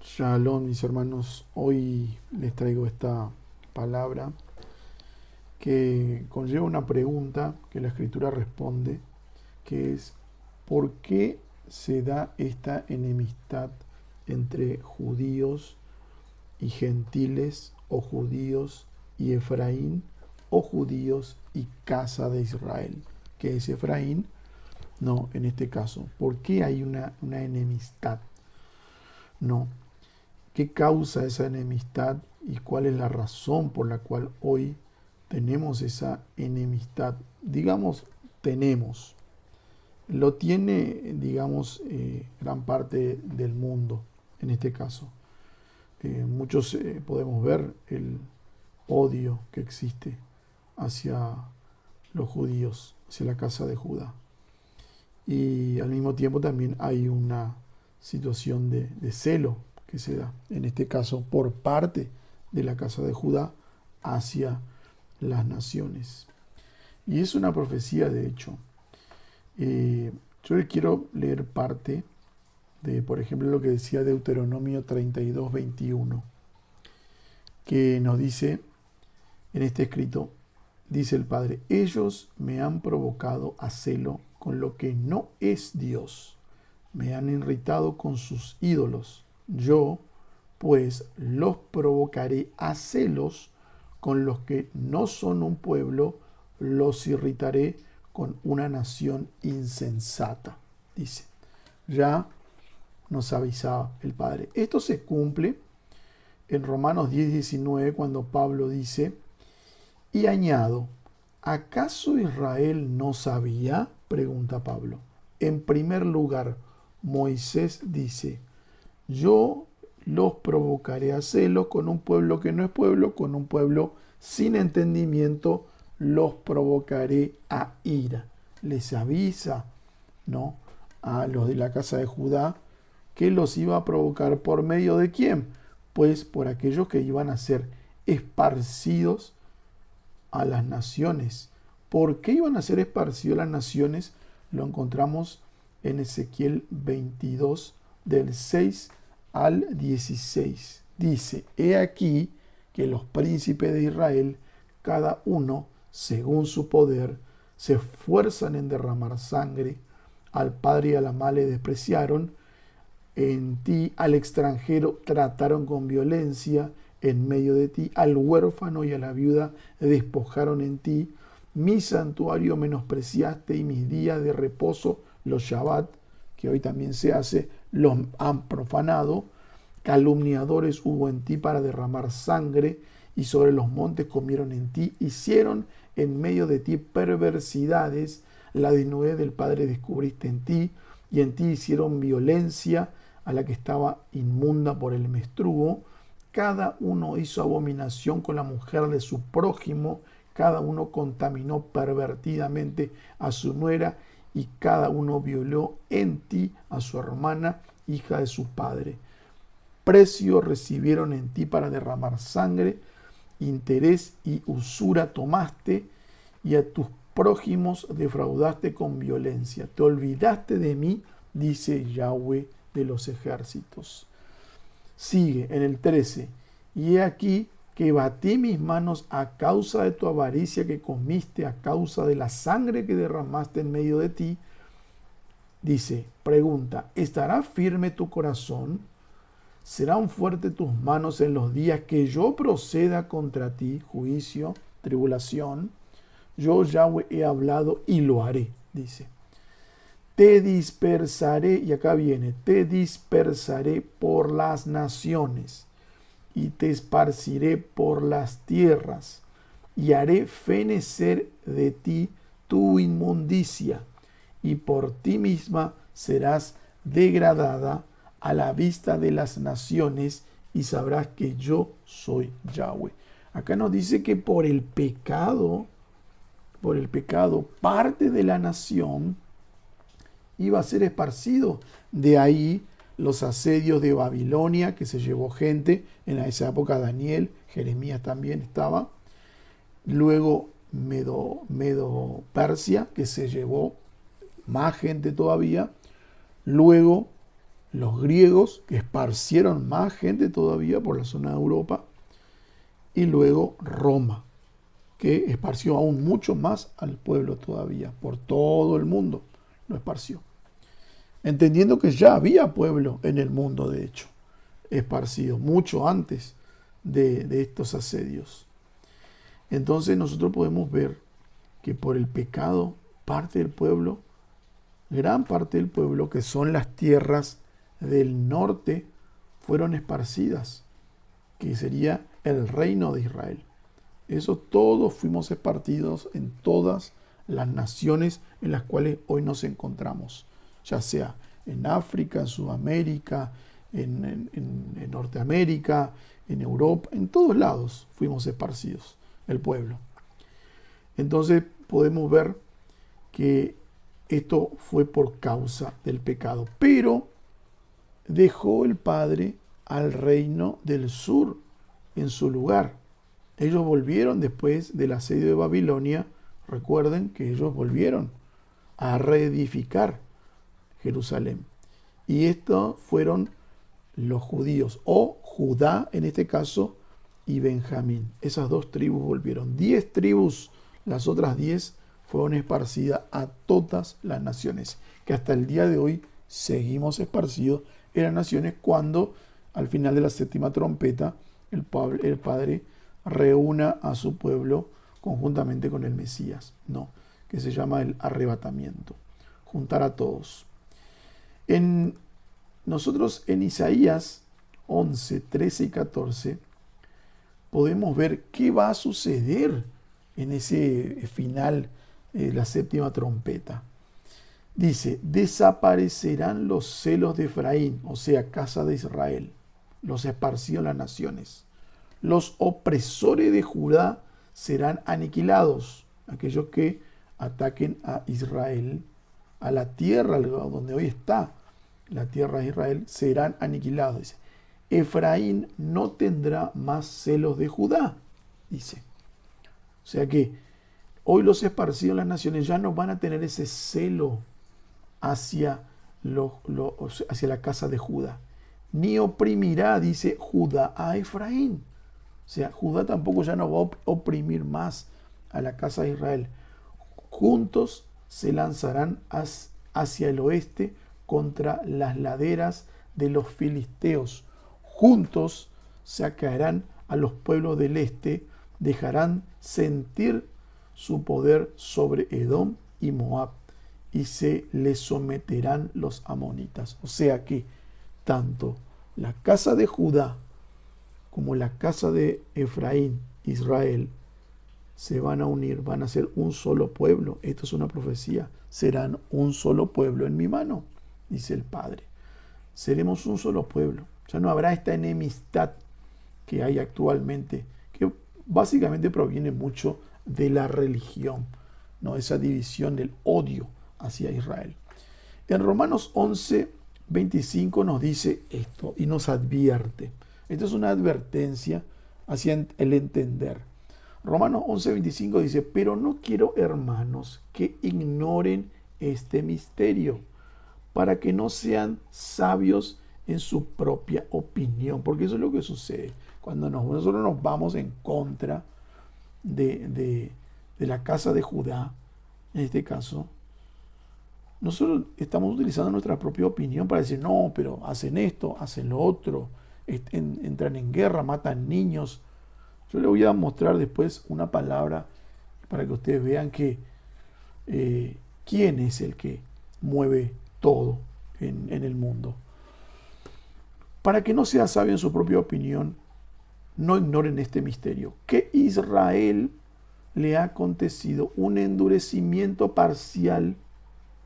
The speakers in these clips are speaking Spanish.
Shalom, mis hermanos. Hoy les traigo esta palabra que conlleva una pregunta que la Escritura responde, que es ¿por qué se da esta enemistad entre judíos y gentiles, o judíos y Efraín, o judíos y casa de Israel? ¿Qué es Efraín? No, en este caso, ¿por qué hay una enemistad? No. ¿Qué causa esa enemistad y cuál es la razón por la cual hoy tenemos esa enemistad? Digamos, tenemos. Lo tiene, digamos, gran parte del mundo, en este caso. Muchos podemos ver el odio que existe hacia los judíos, hacia la casa de Judá. Y al mismo tiempo también hay una situación de celo que se da, en este caso por parte de la casa de Judá hacia las naciones. Y es una profecía, de hecho. Yo le quiero leer parte de, por ejemplo, lo que decía Deuteronomio 32:21, que nos dice en este escrito, dice el Padre: ellos me han provocado a celo con lo que no es Dios, me han irritado con sus ídolos. Yo, pues, los provocaré a celos con los que no son un pueblo, los irritaré con una nación insensata. Dice, ya nos avisaba el Padre. Esto se cumple en Romanos 10:19 cuando Pablo dice, y añado, ¿acaso Israel no sabía? Pregunta Pablo. En primer lugar, Moisés dice, yo los provocaré a celos con un pueblo que no es pueblo, con un pueblo sin entendimiento, los provocaré a ira. Les avisa, ¿no?, a los de la casa de Judá que los iba a provocar por medio de quién, pues por aquellos que iban a ser esparcidos a las naciones. ¿Por qué iban a ser esparcidos a las naciones? Lo encontramos en Ezequiel 22, del 6 al 16. Dice, he aquí que los príncipes de Israel, cada uno según su poder, se esfuerzan en derramar sangre. Al padre y a la madre despreciaron, en ti al extranjero trataron con violencia, en medio de ti al huérfano y a la viuda despojaron en ti. Mi santuario menospreciaste y mis días de reposo, los Shabbat, que hoy también se hace, los han profanado. Calumniadores hubo en ti para derramar sangre, y sobre los montes comieron en ti. Hicieron en medio de ti perversidades, la desnudez del Padre descubriste en ti, y en ti hicieron violencia a la que estaba inmunda por el menstruo. Cada uno hizo abominación con la mujer de su prójimo, cada uno contaminó pervertidamente a su nuera, y cada uno violó en ti a su hermana, hija de su padre. Precio recibieron en ti para derramar sangre, interés y usura tomaste, y a tus prójimos defraudaste con violencia. Te olvidaste de mí, dice Yahweh de los ejércitos. Sigue en el 13. Y he aquí que batí mis manos a causa de tu avaricia que comiste, a causa de la sangre que derramaste en medio de ti. Dice, pregunta, ¿estará firme tu corazón? ¿Serán fuertes tus manos en los días que yo proceda contra ti? Juicio, tribulación. Yo, Yahweh, he hablado y lo haré, dice. Te dispersaré, y acá viene, te dispersaré por las naciones y te esparciré por las tierras, y haré fenecer de ti tu inmundicia, y por ti misma serás degradada a la vista de las naciones, y sabrás que yo soy Yahweh. Acá nos dice que por el pecado, parte de la nación iba a ser esparcido. De ahí los asedios de Babilonia, que se llevó gente, en esa época Daniel, Jeremías también estaba. Luego Medo Persia, que se llevó más gente todavía. Luego los griegos, que esparcieron más gente todavía por la zona de Europa, y luego Roma, que esparció aún mucho más al pueblo todavía, por todo el mundo lo esparció. Entendiendo que ya había pueblo en el mundo, de hecho, esparcido, mucho antes de estos asedios. Entonces nosotros podemos ver que por el pecado, parte del pueblo, gran parte del pueblo, que son las tierras del norte, fueron esparcidas, que sería el reino de Israel. Eso todos fuimos esparcidos en todas las naciones en las cuales hoy nos encontramos, ya sea en África, en Sudamérica, en Norteamérica, en Europa, en todos lados fuimos esparcidos, el pueblo. Entonces podemos ver que esto fue por causa del pecado, pero dejó el Padre al reino del sur en su lugar. Ellos volvieron después del asedio de Babilonia. Recuerden que ellos volvieron a reedificar Jerusalén. Y estos fueron los judíos, o Judá en este caso, y Benjamín. Esas dos tribus volvieron. 10 tribus, las otras 10 fueron esparcidas a todas las naciones, que hasta el día de hoy seguimos esparcidos en las naciones cuando al final de la séptima trompeta el Padre reúna a su pueblo conjuntamente con el Mesías, ¿no? Que se llama el arrebatamiento, juntar a todos. Nosotros en Isaías 11, 13 y 14 podemos ver qué va a suceder en ese final de la séptima trompeta. Dice, desaparecerán los celos de Efraín, o sea, casa de Israel, los esparcidos en las naciones. Los opresores de Judá serán aniquilados, aquellos que ataquen a Israel, a la tierra donde hoy está la tierra de Israel, serán aniquilados. Dice, Efraín no tendrá más celos de Judá, dice. O sea que hoy los esparcidos en las naciones ya no van a tener ese celo hacia la casa de Judá. Ni oprimirá, dice Judá, a Efraín. O sea, Judá tampoco ya no va a oprimir más a la casa de Israel. Juntos se lanzarán hacia el oeste contra las laderas de los filisteos. Juntos sacarán a los pueblos del este, dejarán sentir su poder sobre Edom y Moab, y se les someterán los amonitas. O sea que tanto la casa de Judá como la casa de Efraín, Israel, se van a unir, van a ser un solo pueblo. Esto es una profecía. Serán un solo pueblo en mi mano, dice el Padre. Seremos un solo pueblo. Ya no habrá esta enemistad que hay actualmente, que básicamente proviene mucho de la religión, ¿no? Esa división del odio hacia Israel. En Romanos 11, 25 nos dice esto y nos advierte. Esto es una advertencia hacia el entender. Romanos 11, 25 dice, pero no quiero, hermanos, que ignoren este misterio, para que no sean sabios en su propia opinión, porque eso es lo que sucede cuando nosotros nos vamos en contra de la casa de Judá. En este caso, nosotros estamos utilizando nuestra propia opinión para decir, no, pero hacen esto, hacen lo otro, entran en guerra, matan niños. Yo les voy a mostrar después una palabra para que ustedes vean que quién es el que mueve todo en el mundo. Para que no sea sabio en su propia opinión, no ignoren este misterio, que Israel le ha acontecido un endurecimiento parcial,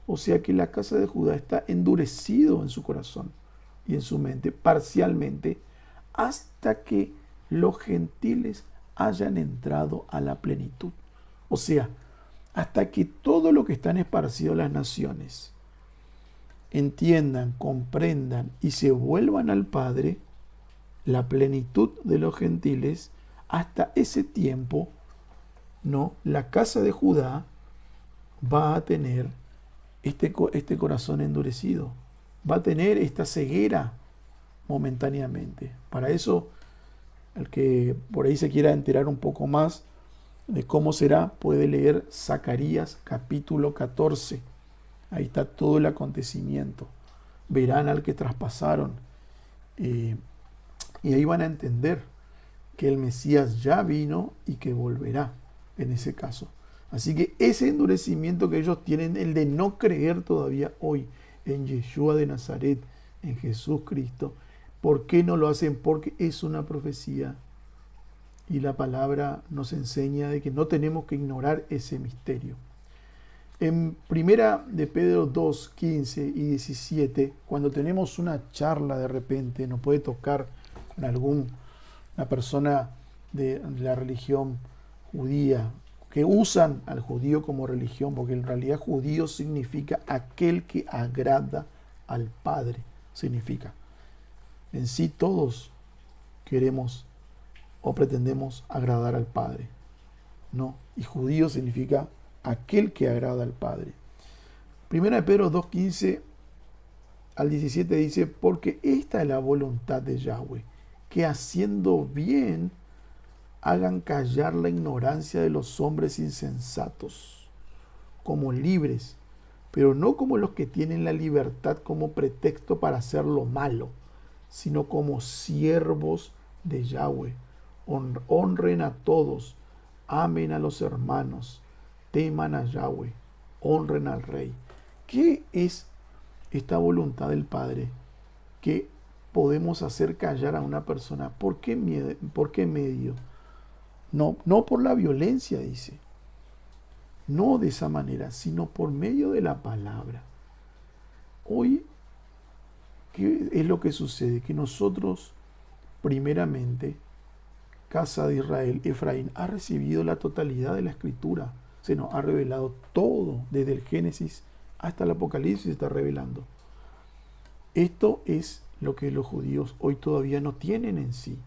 o sea que la casa de Judá está endurecido en su corazón y en su mente parcialmente, hasta que los gentiles hayan entrado a la plenitud. O sea, hasta que todo lo que están esparcidos en las naciones entiendan, comprendan y se vuelvan al Padre, la plenitud de los gentiles, hasta ese tiempo, ¿no? La casa de Judá va a tener este corazón endurecido, va a tener esta ceguera momentáneamente. Para eso, el que por ahí se quiera enterar un poco más de cómo será, puede leer Zacarías capítulo 14. Ahí está todo el acontecimiento. Verán al que traspasaron. Y ahí van a entender que el Mesías ya vino y que volverá en ese caso. Así que ese endurecimiento que ellos tienen, el de no creer todavía hoy en Yeshua de Nazaret, en Jesús Cristo, ¿por qué no lo hacen? Porque es una profecía. Y la palabra nos enseña de que no tenemos que ignorar ese misterio. En primera de Pedro 2, 15 y 17, cuando tenemos una charla de repente, nos puede tocar con alguna persona de la religión judía, que usan al judío como religión, porque en realidad judío significa aquel que agrada al Padre, significa. En sí todos queremos o pretendemos agradar al Padre, ¿no? Y judío significa aquel que agrada al Padre. Primera de Pedro 2:15 al 17 dice, porque esta es la voluntad de Yahweh, que haciendo bien hagan callar la ignorancia de los hombres insensatos, como libres, pero no como los que tienen la libertad como pretexto para hacer lo malo, sino como siervos de Yahweh. Honren a todos, amen a los hermanos, teman a Yahweh, honren al Rey. ¿Qué es esta voluntad del Padre? Que podemos hacer callar a una persona. ¿Por qué medio? No por la violencia, dice. No de esa manera, sino por medio de la palabra. Hoy, ¿qué es lo que sucede? Que nosotros, primeramente, casa de Israel, Efraín, ha recibido la totalidad de la Escritura. Se nos ha revelado todo, desde el Génesis hasta el Apocalipsis se está revelando. Esto es lo que los judíos hoy todavía no tienen en sí.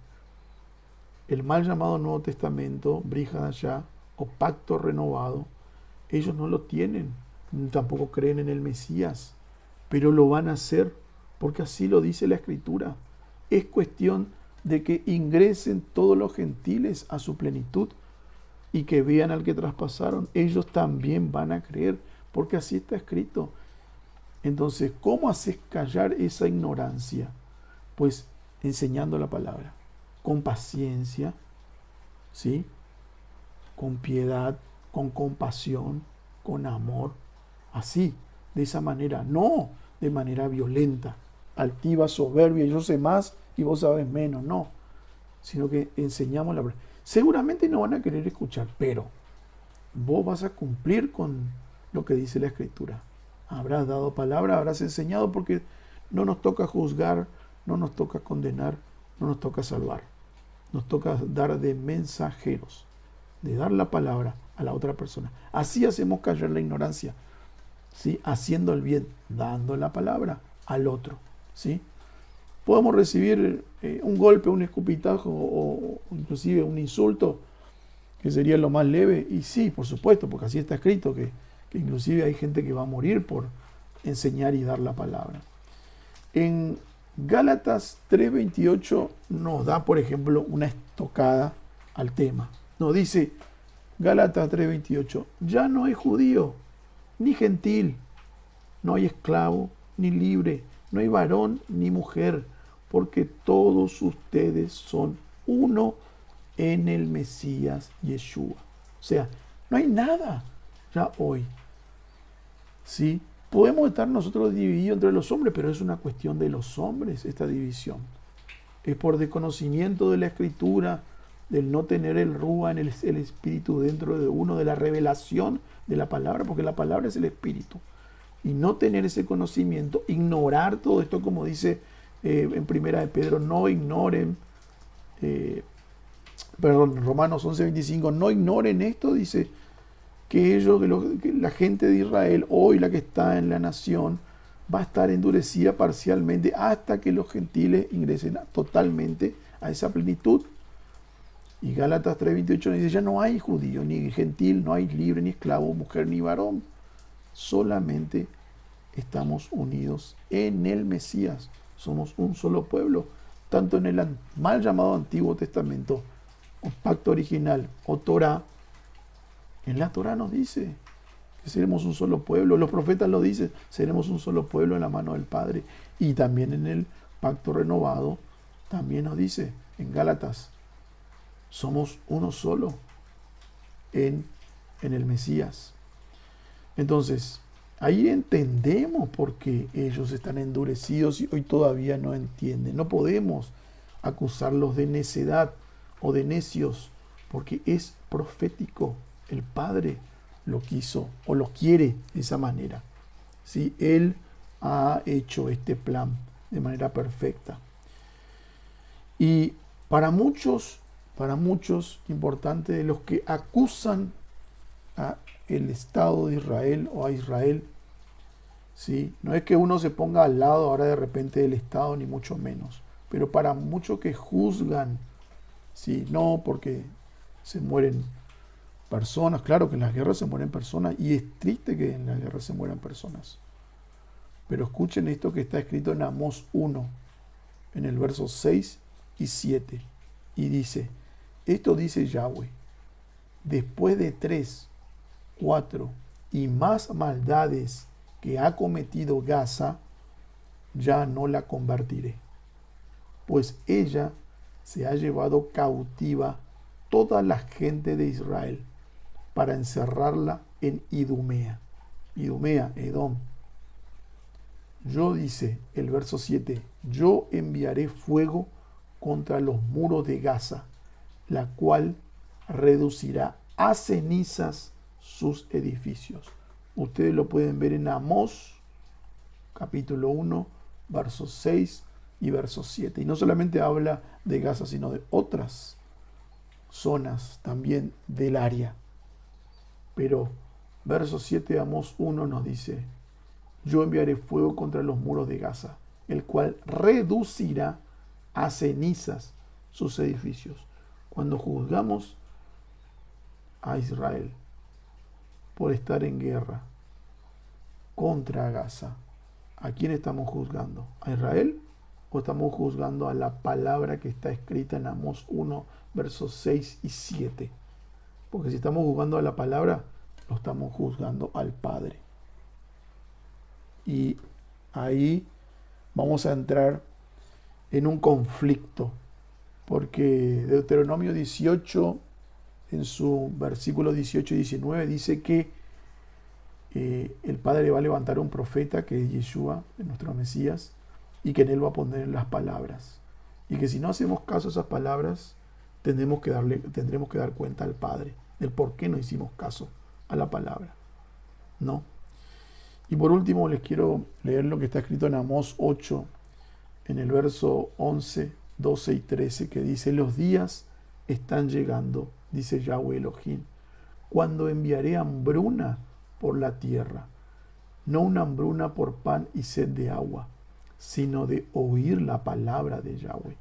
El mal llamado Nuevo Testamento, Brit Hadashah, o pacto renovado, ellos no lo tienen, tampoco creen en el Mesías, pero lo van a hacer porque así lo dice la Escritura. Es cuestión de que ingresen todos los gentiles a su plenitud y que vean al que traspasaron. Ellos también van a creer, porque así está escrito. Entonces, ¿cómo haces callar esa ignorancia? Pues enseñando la palabra, con paciencia, ¿sí? Con piedad, con compasión, con amor, así, de esa manera, no de manera violenta, altiva, soberbia, yo sé más y vos sabes menos, no, sino que enseñamos la palabra. Seguramente no van a querer escuchar, pero vos vas a cumplir con lo que dice la Escritura. Habrás dado palabra, habrás enseñado, porque no nos toca juzgar, no nos toca condenar, no nos toca salvar. Nos toca dar de mensajeros, de dar la palabra a la otra persona. Así hacemos callar la ignorancia, ¿sí? Haciendo el bien, dando la palabra al otro, ¿sí? Podemos recibir un golpe, un escupitajo o inclusive un insulto, que sería lo más leve, y sí, por supuesto, porque así está escrito, que inclusive hay gente que va a morir por enseñar y dar la palabra. En Gálatas 3:28 nos da, por ejemplo, una estocada al tema. Nos dice Gálatas 3:28, ya no hay judío, ni gentil, no hay esclavo, ni libre, no hay varón, ni mujer, porque todos ustedes son uno en el Mesías Yeshua. O sea, no hay nada ya hoy. ¿Sí? Podemos estar nosotros divididos entre los hombres, pero es una cuestión de los hombres esta división. Es por desconocimiento de la Escritura, del no tener el Rúa, el Espíritu dentro de uno, de la revelación de la palabra, porque la palabra es el Espíritu. Y no tener ese conocimiento, ignorar todo esto, como dice en primera de Pedro, no ignoren, Romanos 11:25, no ignoren esto, dice, que la gente de Israel, hoy la que está en la nación, va a estar endurecida parcialmente hasta que los gentiles ingresen totalmente a esa plenitud. Y Gálatas 3:28 dice, ya no hay judío, ni gentil, no hay libre, ni esclavo, mujer, ni varón, solamente estamos unidos en el Mesías. Somos un solo pueblo, tanto en el mal llamado Antiguo Testamento, o pacto original, o Torah. En la Torah nos dice que seremos un solo pueblo. Los profetas lo dicen, seremos un solo pueblo en la mano del Padre. Y también en el pacto renovado, también nos dice en Gálatas, somos uno solo en el Mesías. Entonces, ahí entendemos por qué ellos están endurecidos y hoy todavía no entienden. No podemos acusarlos de necedad o de necios, porque es profético. El Padre lo quiso o lo quiere de esa manera. ¿Sí? Él ha hecho este plan de manera perfecta. Y para muchos, importante, de los que acusan a el Estado de Israel o a Israel, ¿sí? No es que uno se ponga al lado ahora de repente del Estado, ni mucho menos, pero para muchos que juzgan, ¿sí? No, porque se mueren personas, claro que en las guerras se mueren personas, y es triste que en las guerras se mueran personas, pero escuchen esto que está escrito en Amós 1, en el verso 6 y 7, y dice, esto dice Yahweh, después de 3, 4 y más maldades que ha cometido Gaza, ya no la convertiré, pues ella se ha llevado cautiva toda la gente de Israel para encerrarla en Idumea. Idumea, Edom. Yo, dice el verso 7, yo enviaré fuego contra los muros de Gaza, la cual reducirá a cenizas sus edificios. Ustedes lo pueden ver en Amós, capítulo 1, versos 6 y verso 7. Y no solamente habla de Gaza, sino de otras zonas también del área. Pero verso 7 de Amós 1 nos dice, yo enviaré fuego contra los muros de Gaza, el cual reducirá a cenizas sus edificios. Cuando juzgamos a Israel por estar en guerra contra Gaza, ¿a quién estamos juzgando? ¿A Israel? ¿O estamos juzgando a la palabra que está escrita en Amós 1, versos 6 y 7? Porque si estamos juzgando a la palabra, lo estamos juzgando al Padre. Y ahí vamos a entrar en un conflicto, porque Deuteronomio 18, en su versículo 18 y 19, dice que el Padre va a levantar un profeta, que es Yeshua, nuestro Mesías, y que en él va a poner las palabras. Y que si no hacemos caso a esas palabras, tendremos que dar cuenta al Padre del por qué no hicimos caso a la palabra. ¿No? Y por último les quiero leer lo que está escrito en Amós 8, en el verso 11, 12 y 13, que dice, los días están llegando, dice Yahweh Elohim, cuando enviaré hambruna por la tierra, no una hambruna por pan y sed de agua, sino de oír la palabra de Yahweh.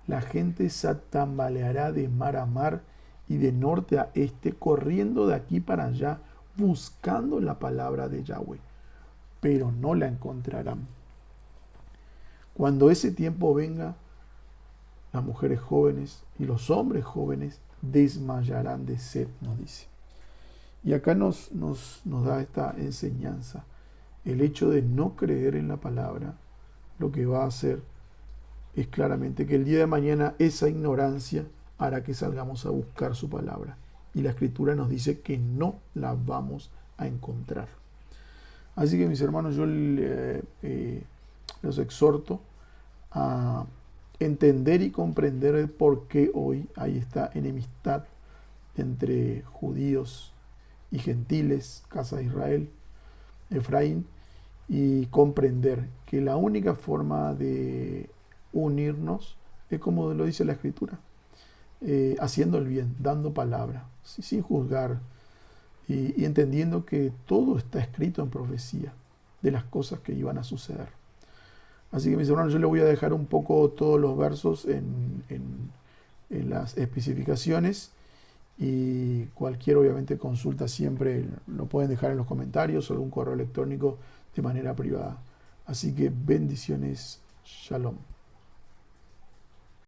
La gente se tambaleará de mar a mar y de norte a este, corriendo de aquí para allá, buscando la palabra de Yahweh, pero no la encontrarán. Cuando ese tiempo venga, las mujeres jóvenes y los hombres jóvenes desmayarán de sed, nos dice. Y acá nos da esta enseñanza. El hecho de no creer en la palabra, lo que va a hacer es claramente que el día de mañana esa ignorancia hará que salgamos a buscar su palabra. Y la Escritura nos dice que no la vamos a encontrar. Así que, mis hermanos, yo los exhorto a entender y comprender el por qué hoy hay esta enemistad entre judíos y gentiles, casa de Israel, Efraín, y comprender que la única forma de unirnos es como lo dice la Escritura, haciendo el bien, dando palabra, sin juzgar, y entendiendo que todo está escrito en profecía de las cosas que iban a suceder. Así que, mis hermanos, yo les voy a dejar un poco todos los versos en las especificaciones, y cualquier, obviamente, consulta siempre lo pueden dejar en los comentarios o algún correo electrónico de manera privada. Así que bendiciones, shalom.